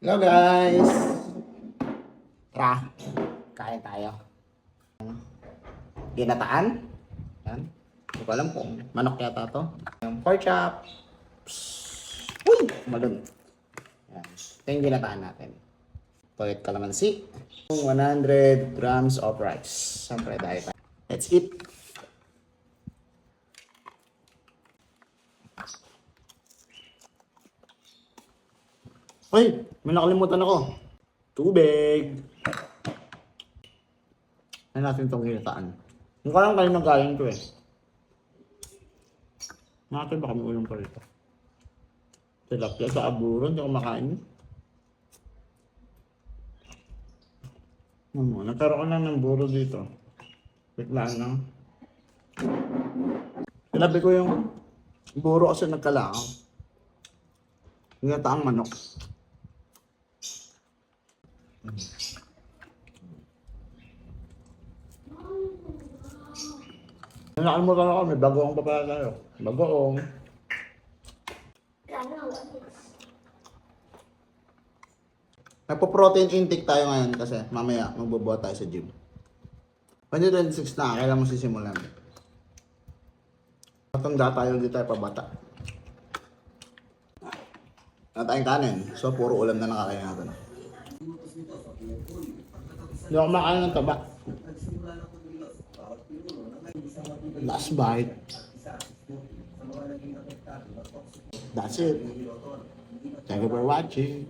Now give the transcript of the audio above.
Hello guys! Tara, kain tayo. Ginataan. Yan. Hindi ko alam kung manok yata to. Pork chop. Uy! Malun. Yan. Ito yung ginataan natin. Toyot kalamansi. 100 grams of rice. Siyempre dahil tayo. Let's eat. Ay! May nakalimutan ako. Tubig. Ano natin itong ginataan? Hindi ko alam kayo nagaling to eh. Natin baka may ulam pa rito. Tilapia sa aburo, hindi ako makain. Nagkaroon lang ng buro dito. Biglaan lang. Sinabi ko yung buro kasi nagkalaang. Ginataang manok. Nakalimutan ako, may bagoong pa pala tayo. Bagoong. Nagpo-protein intake tayo ngayon kasi mamaya magbubuhat tayo sa gym. 2026 na, kailan mo sisimulan. Matanda tayo, hindi tayo pabata. Wala tayong kanin, so puro ulam na nakakain natin. Hindi ako makain ng taba. Last bite. That's it. Thank you for watching.